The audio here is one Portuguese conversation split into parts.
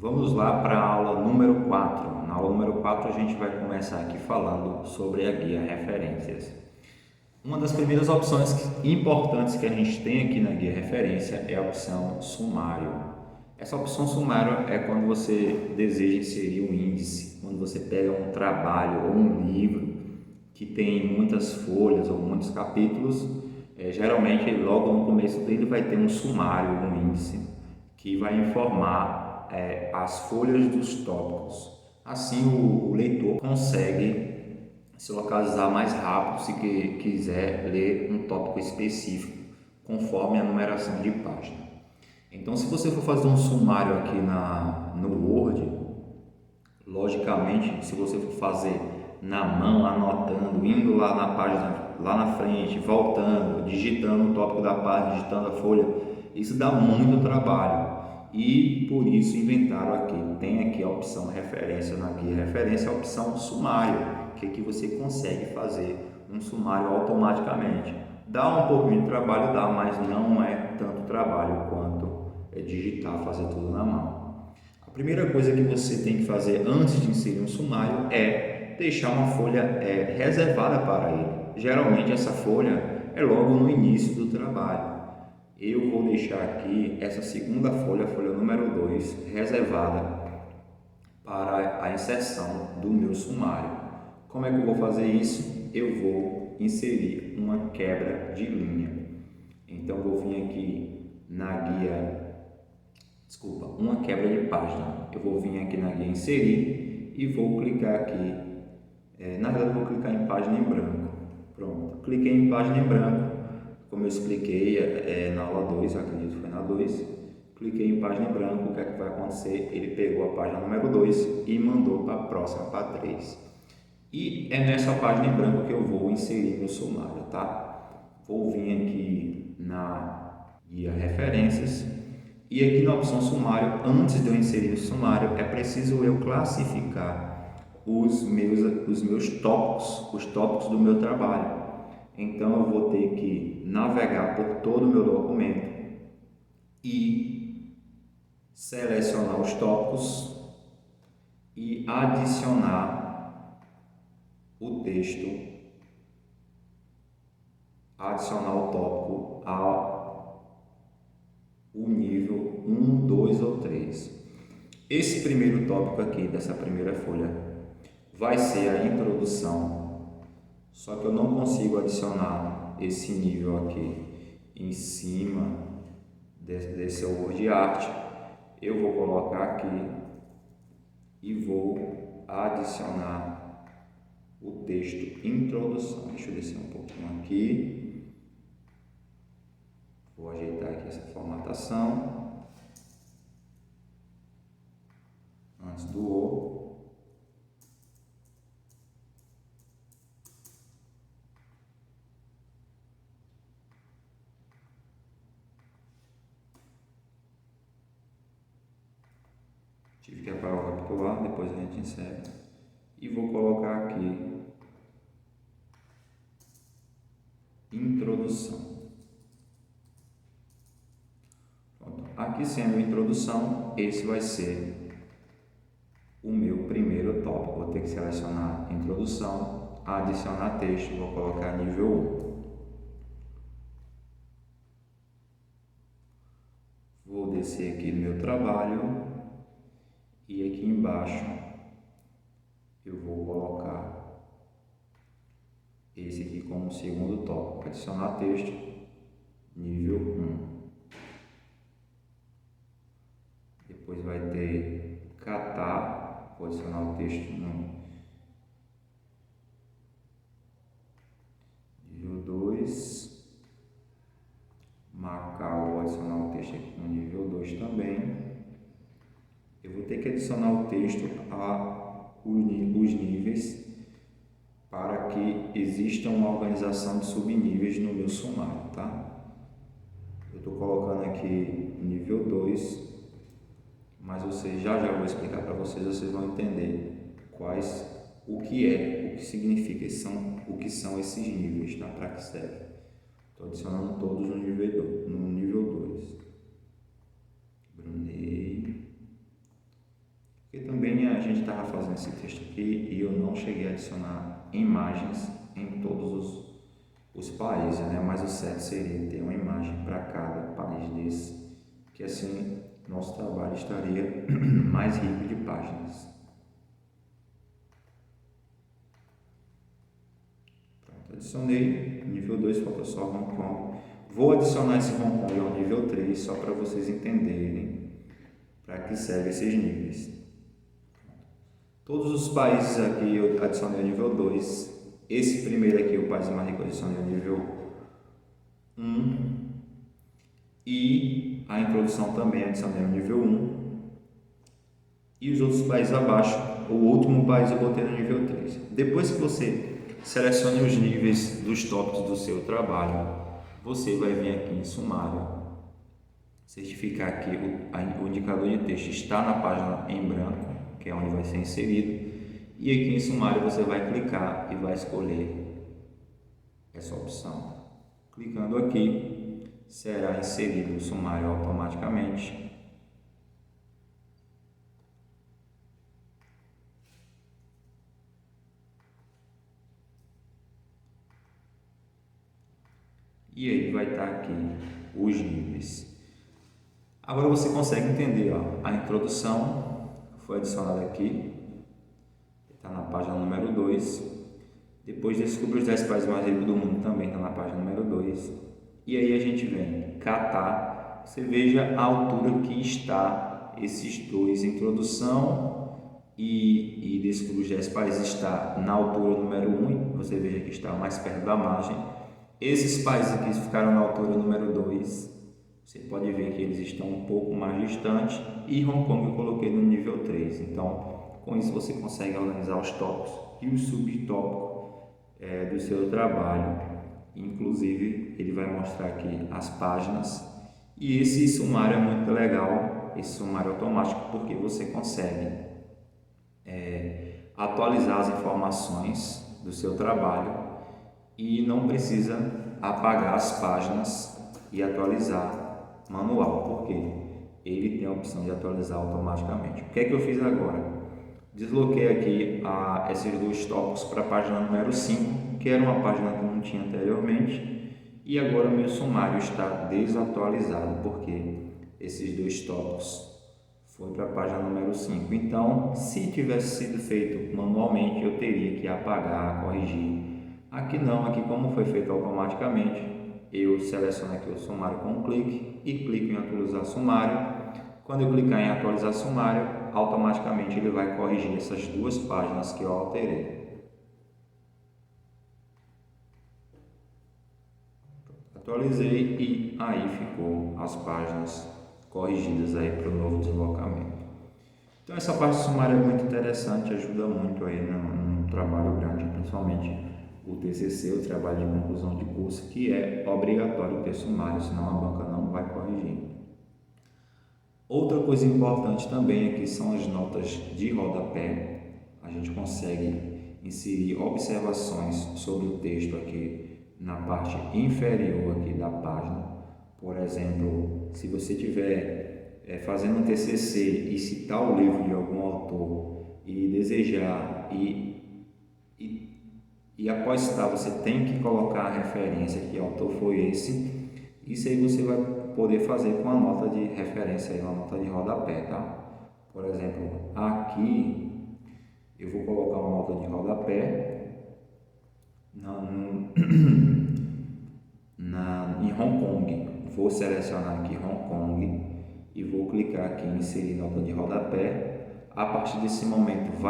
Vamos lá para a aula número 4. Na aula número 4 a gente vai começar aqui falando sobre a guia referências. Uma das primeiras opções importantes que a gente tem aqui na guia referência é a opção sumário. Essa opção sumário é quando você deseja inserir um índice, quando você pega um trabalho ou um livro que tem muitas folhas ou muitos capítulos, geralmente logo no começo dele vai ter um sumário, um índice, que vai informar as folhas dos tópicos. Assim o leitor consegue se localizar mais rápido se quiser ler um tópico específico, conforme a numeração de página. Então, se você for fazer um sumário aqui no Word, logicamente, se você for fazer na mão, anotando, indo lá na página, lá na frente, voltando, digitando o tópico da página, digitando a folha, isso dá muito trabalho. E por isso inventaram aqui, tem aqui a opção referência na guia referência, a opção sumário, que aqui você consegue fazer um sumário automaticamente. Dá um pouquinho de trabalho, dá, mas não é tanto trabalho quanto digitar, fazer tudo na mão. A primeira coisa que você tem que fazer antes de inserir um sumário é deixar uma folha reservada para ele. Geralmente essa folha é logo no início do trabalho. Eu vou deixar aqui essa segunda folha, a folha número 2, reservada para a inserção do meu sumário. Como é que eu vou fazer isso? Eu vou inserir uma quebra de linha. Então, eu vou vir aqui na guia, uma quebra de página. Eu vou vir aqui na guia inserir e vou clicar aqui, na verdade eu vou clicar em página em branco. Pronto, cliquei em página em branco, como eu expliquei na aula 2, acredito que foi na 2, cliquei em página em branco, o que é que vai acontecer? Ele pegou a página número 2 e mandou para a próxima, para a 3. E é nessa página em branco que eu vou inserir meu sumário, tá? Vou vir aqui na guia referências e aqui na opção sumário, antes de eu inserir o sumário, é preciso eu classificar os meus tópicos, os tópicos do meu trabalho. Então eu vou ter que navegar por todo o meu documento e selecionar os tópicos e adicionar o texto, adicionar o tópico ao nível 1, 2 ou 3. Esse primeiro tópico aqui, dessa primeira folha, vai ser a introdução, só que eu não consigo adicionar esse nível aqui em cima desse Word Art. Eu vou colocar aqui e vou adicionar o texto introdução. Deixa eu descer um pouquinho aqui, vou ajeitar aqui essa formatação antes do O. Tive que apagar o capitular, depois a gente encerra. E vou colocar aqui introdução. Pronto. Aqui sendo introdução, esse vai ser o meu primeiro tópico. Vou ter que selecionar introdução, adicionar texto, vou colocar nível 1. Vou descer aqui no meu trabalho e aqui embaixo eu vou colocar esse aqui como segundo tópico, adicionar texto, nível 1. Depois vai ter catar, vou adicionar o texto no nível 2. Marcar, vou adicionar o texto aqui no nível 2 também. Eu vou ter que adicionar o texto a os níveis para que exista uma organização de subníveis no meu sumário, tá? Eu estou colocando aqui nível 2, mas já vou explicar para vocês vão entender o que significa, o que são esses níveis, tá? Para que serve. Estou adicionando todos no nível 2. Brunei. está fazendo esse texto aqui e eu não cheguei a adicionar imagens em todos os países, né? Mas o certo seria ter uma imagem para cada país desse, que assim nosso trabalho estaria mais rico de páginas. Pronto, adicionei nível 2, falta só Hong Kong. Vou adicionar esse Hong Kong ao nível 3 só para vocês entenderem para que servem esses níveis. Todos os países aqui eu adicionei ao nível 2. Esse primeiro aqui, o país mais rico, eu adicionei ao nível 1. E a introdução também adicionei ao nível 1. E os outros países abaixo, o último país eu botei no nível 3. Depois que você selecione os níveis dos tópicos do seu trabalho, você vai vir aqui em sumário, certificar que o indicador de texto está na página em branco, que é onde vai ser inserido, e aqui em sumário você vai clicar e vai escolher essa opção. Clicando aqui, será inserido o sumário automaticamente. E aí vai estar aqui os níveis. Agora você consegue entender, ó, a introdução foi adicionada aqui, está na página número 2. Depois descubra os 10 países mais ricos do mundo, também está na página número 2. E aí a gente vem catar, você veja a altura que está esses dois, introdução e descubra os 10 países está na altura número 1, você veja que está mais perto da margem. Esses países aqui ficaram na altura número 2, você pode ver que eles estão um pouco mais distantes, e Hong Kong eu coloquei no nível 3. Então, com isso você consegue organizar os tópicos e os subtópicos do seu trabalho. Inclusive, ele vai mostrar aqui as páginas, e esse sumário é muito legal, esse sumário automático, porque você consegue atualizar as informações do seu trabalho e não precisa apagar as páginas e atualizar manual, porque ele tem a opção de atualizar automaticamente. O que é que eu fiz agora? Desloquei aqui esses dois tópicos para a página número 5, que era uma página que não tinha anteriormente, e agora meu sumário está desatualizado, porque esses dois tópicos foi para a página número 5. Então, se tivesse sido feito manualmente, eu teria que apagar, corrigir. Aqui não, aqui como foi feito automaticamente, eu seleciono aqui o sumário com um clique e clico em atualizar sumário. Quando eu clicar em atualizar sumário, automaticamente ele vai corrigir essas duas páginas que eu alterei. Atualizei e aí ficou as páginas corrigidas aí para o novo deslocamento. Então essa parte do sumário é muito interessante, ajuda muito aí no trabalho grande, principalmente o TCC, o trabalho de conclusão de curso, que é obrigatório ter sumário, senão a banca não vai corrigir. Outra coisa importante também aqui são as notas de rodapé. A gente consegue inserir observações sobre o texto aqui na parte inferior aqui da página. Por exemplo, se você estiver fazendo um TCC e citar o livro de algum autor e desejar e após citar você tem que colocar a referência, que autor foi esse. Isso aí você vai poder fazer com a nota de referência, uma nota de rodapé, tá? Por exemplo, aqui eu vou colocar uma nota de rodapé em Hong Kong. Vou selecionar aqui Hong Kong e vou clicar aqui em inserir nota de rodapé. A partir desse momento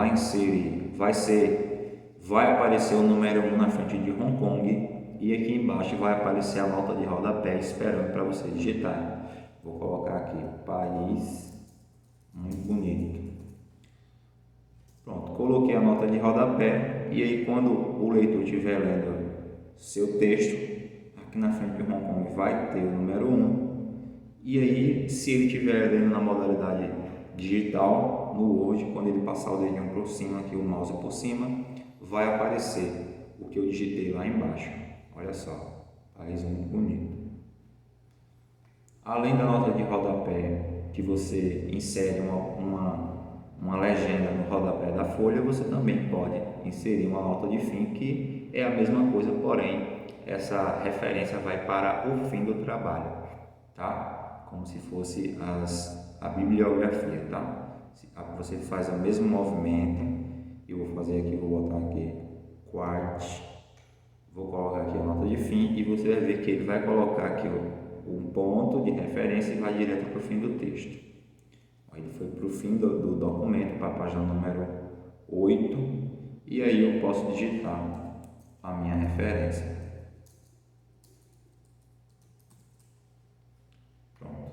vai aparecer o número 1 na frente de Hong Kong, e aqui embaixo vai aparecer a nota de rodapé esperando para você digitar. Vou colocar aqui país, muito bonito. Pronto, coloquei a nota de rodapé, e aí quando o leitor estiver lendo seu texto, aqui na frente de Hong Kong vai ter o número 1, e aí se ele estiver lendo na modalidade digital, no Word, quando ele passar o dedinho por cima, aqui o mouse por cima, vai aparecer o que eu digitei lá embaixo. Olha só, país muito bonito. Além da nota de rodapé, que você insere uma uma legenda no rodapé da folha, você também pode inserir uma nota de fim, que é a mesma coisa, porém essa referência vai para o fim do trabalho, tá? Como se fosse a bibliografia, tá? Você faz o mesmo movimento. Eu vou fazer aqui, vou botar aqui quart, vou colocar aqui a nota de fim e você vai ver que ele vai colocar aqui um ponto de referência e vai direto para o fim do texto. Ele foi para o fim do documento, para a página número 8, e aí eu posso digitar a minha referência. Pronto.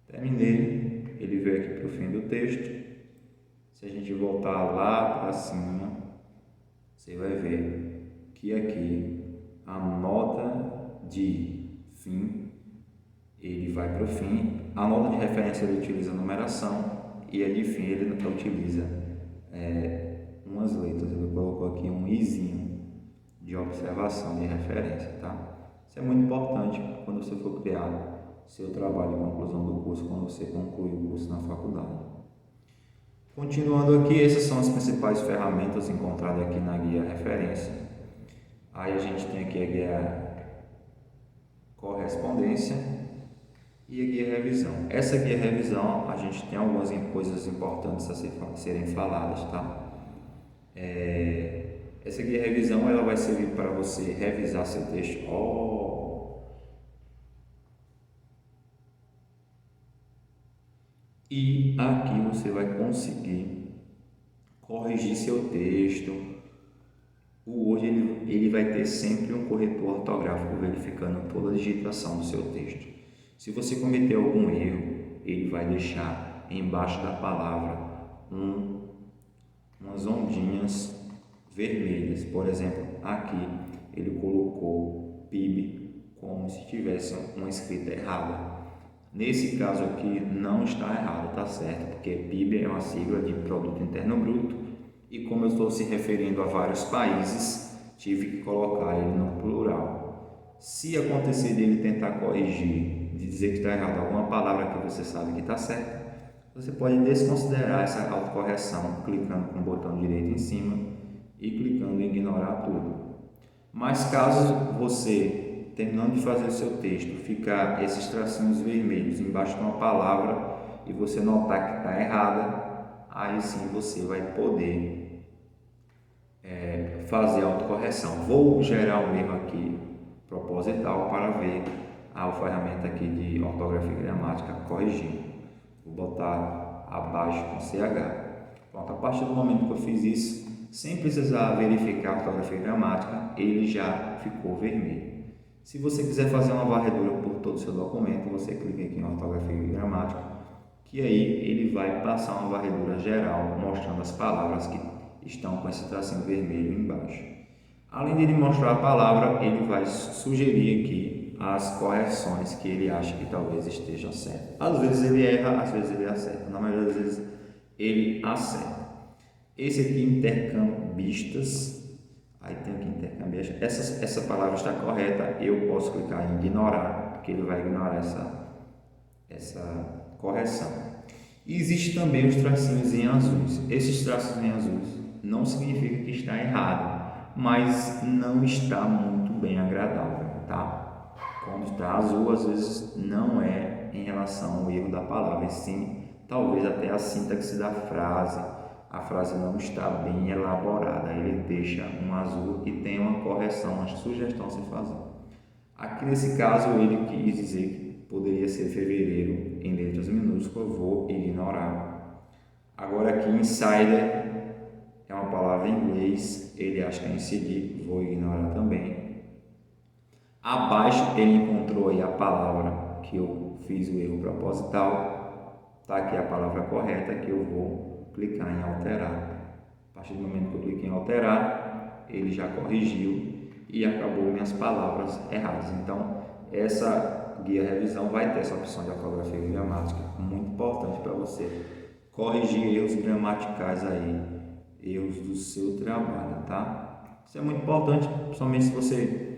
Terminei, ele veio aqui para o fim do texto. Se a gente voltar lá para cima, você vai ver que aqui a nota de fim, ele vai para o fim. A nota de referência ele utiliza a numeração e a de fim ele utiliza umas letras. Ele colocou aqui um izinho de observação de referência, tá? Isso é muito importante quando você for criar seu trabalho de conclusão do curso, quando você concluir o curso na faculdade. Continuando aqui, essas são as principais ferramentas encontradas aqui na guia referência. Aí a gente tem aqui a guia correspondência e a guia revisão. Essa guia revisão, a gente tem algumas coisas importantes a serem faladas, tá? Essa guia revisão, ela vai servir para você revisar seu texto. E aqui você vai conseguir corrigir seu texto. O Word ele vai ter sempre um corretor ortográfico verificando toda a digitação do seu texto. Se você cometer algum erro, ele vai deixar embaixo da palavra umas ondinhas vermelhas. Por exemplo, aqui ele colocou PIB como se tivesse uma escrita errada. Nesse caso aqui não está errado, está certo, porque PIB é uma sigla de Produto Interno Bruto e como eu estou se referindo a vários países, tive que colocar ele no plural. Se acontecer dele tentar corrigir, de dizer que está errado alguma palavra que você sabe que está certa, você pode desconsiderar essa autocorreção clicando com o botão direito em cima e clicando em ignorar tudo. Mas caso você, terminando de fazer o seu texto, ficar esses tracinhos vermelhos embaixo de uma palavra e você notar que está errada, aí sim você vai poder fazer a autocorreção. Vou gerar um erro aqui proposital para ver a ferramenta aqui de ortografia e gramática corrigindo. Vou botar abaixo com CH. Pronto, a partir do momento que eu fiz isso, sem precisar verificar a ortografia e gramática, ele já ficou vermelho. Se você quiser fazer uma varredura por todo o seu documento, você clica aqui em ortografia e gramática, que aí ele vai passar uma varredura geral mostrando as palavras que estão com esse tracinho vermelho embaixo. Além de ele mostrar a palavra, ele vai sugerir aqui as correções que ele acha que talvez estejam certas. Às vezes ele erra, às vezes ele acerta. Na maioria das vezes ele acerta. Esse aqui, intercambistas, aí tem aqui intercambistas. Essa palavra está correta, eu posso clicar em ignorar, porque ele vai ignorar essa correção. E existe também os tracinhos em azuis. Esses traços em azuis não significa que está errado, mas não está muito bem agradável, tá? Quando está azul, às vezes não é em relação ao erro da palavra, e sim, talvez até a sintaxe da frase. A frase não está bem elaborada, ele deixa um azul e tem uma correção, uma sugestão a se fazer. Aqui nesse caso ele quis dizer que poderia ser fevereiro em letras minúsculas, eu vou ignorar. Agora aqui insider é uma palavra em inglês, ele acha que é incidir, vou ignorar também. Abaixo ele encontrou aí a palavra que eu fiz o erro proposital, está aqui a palavra correta que eu vou clicar em alterar. A partir do momento que eu cliquei em alterar, ele já corrigiu e acabou minhas palavras erradas. Então, essa guia revisão vai ter essa opção de ortografia e gramática, muito importante para você corrigir erros gramaticais aí, erros do seu trabalho, tá? Isso é muito importante, principalmente se você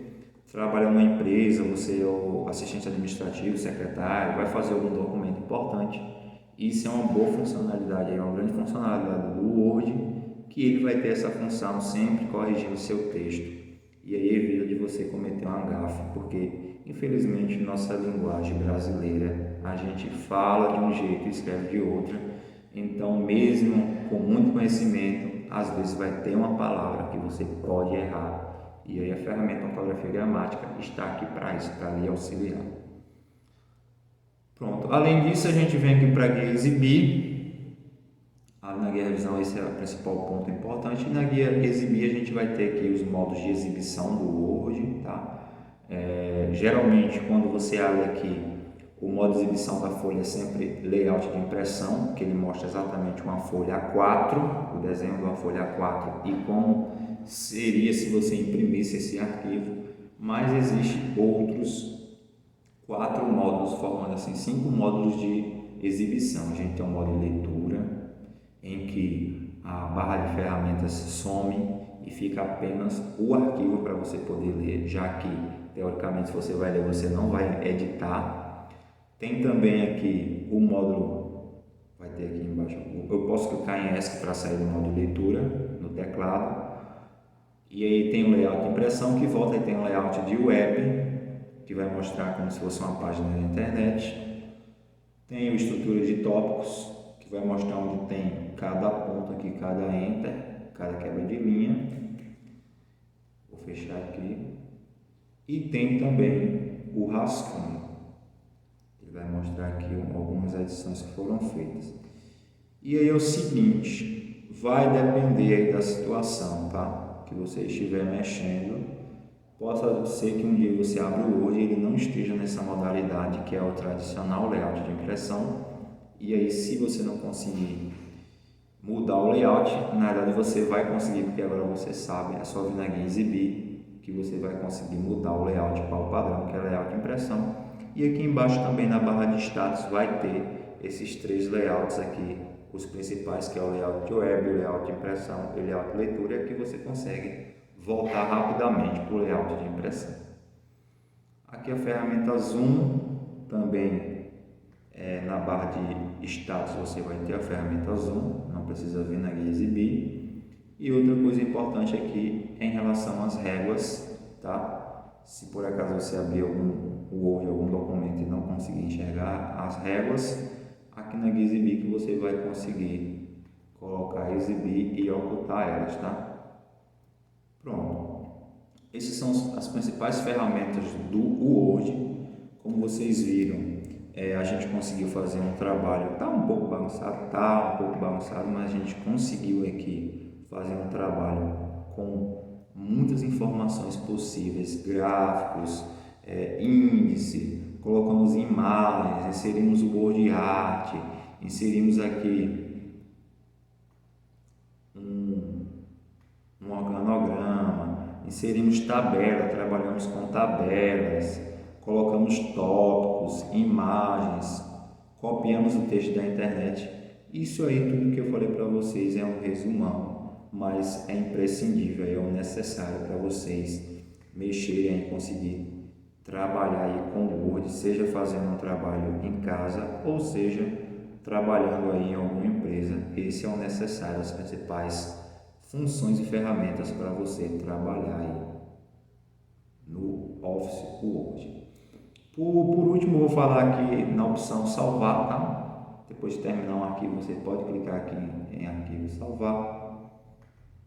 trabalha numa empresa, você é o assistente administrativo, secretário, vai fazer algum documento importante Isso é uma boa funcionalidade, é uma grande funcionalidade do Word, que ele vai ter essa função sempre corrigindo o seu texto. E aí evita de você cometer uma gafe, porque infelizmente nossa linguagem brasileira, a gente fala de um jeito e escreve de outro. Então, mesmo com muito conhecimento, às vezes vai ter uma palavra que você pode errar. E aí a ferramenta ortografia e gramática está aqui para isso, para lhe auxiliar. Pronto. Além disso, a gente vem aqui para a guia exibir. Na guia revisão, esse é o principal ponto importante. E na guia exibir, a gente vai ter aqui os modos de exibição do Word, tá? Geralmente, quando você abre aqui, o modo de exibição da folha é sempre layout de impressão, que ele mostra exatamente uma folha A4, o desenho de uma folha A4 e como seria se você imprimisse esse arquivo. Mas existem outros 4 módulos, formando assim 5 módulos de exibição. A gente tem um módulo de leitura, em que a barra de ferramentas some e fica apenas o arquivo para você poder ler, já que teoricamente se você vai ler, você não vai editar. Tem também aqui o módulo, vai ter aqui embaixo, eu posso clicar em ESC para sair do módulo leitura no teclado. E aí tem o layout de impressão que volta, e tem o layout de web, que vai mostrar como se fosse uma página da internet. Tem o estrutura de tópicos, que vai mostrar onde tem cada ponto aqui, cada enter, cada quebra de linha. Vou fechar aqui. E tem também o rascunho. Ele vai mostrar aqui algumas edições que foram feitas. E aí é o seguinte, vai depender aí da situação, tá? Que você estiver mexendo. Pode ser que um dia você abra o Word e ele não esteja nessa modalidade que é o tradicional layout de impressão. E aí, se você não conseguir mudar o layout, na verdade você vai conseguir, porque agora você sabe, é só vir na guia exibir que você vai conseguir mudar o layout para o padrão, que é layout de impressão. E aqui embaixo também na barra de status vai ter esses 3 layouts aqui, os principais, que é o layout de web, o layout de impressão e o layout de leitura, e aqui você consegue voltar rapidamente para o layout de impressão. Aqui a ferramenta Zoom também. Na barra de status você vai ter a ferramenta Zoom, não precisa vir na guia exibir. E outra coisa importante aqui é em relação às réguas, tá? Se por acaso você abrir algum Word, algum documento e não conseguir enxergar as réguas, aqui na guia exibir que você vai conseguir colocar exibir e ocultar elas, tá? Pronto. Essas são as principais ferramentas do Word. Como vocês viram, a gente conseguiu fazer um trabalho, está um pouco bagunçado, mas a gente conseguiu aqui fazer um trabalho com muitas informações possíveis, gráficos, índice, colocamos imagens, inserimos o Word Art, inserimos aqui um organograma, inserimos tabela, trabalhamos com tabelas, colocamos tópicos, imagens, copiamos o texto da internet. Isso aí, tudo que eu falei para vocês é um resumão, mas é imprescindível, é necessário para vocês mexerem e conseguir trabalhar aí com o Word, seja fazendo um trabalho em casa ou seja trabalhando aí em alguma empresa. Esse é o necessário, as principais funções e ferramentas para você trabalhar aí no Office Word. Por último, vou falar aqui na opção salvar, tá? Depois de terminar um arquivo, você pode clicar aqui em arquivo e salvar.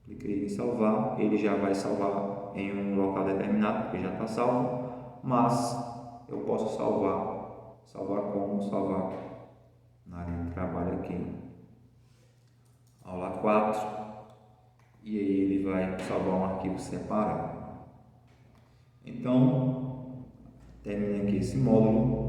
Cliquei em salvar, ele já vai salvar em um local determinado, porque já está salvo, mas eu posso salvar como? Salvar na área de trabalho aqui, aula 4, e aí ele vai salvar um arquivo separado. Então, termina aqui esse módulo.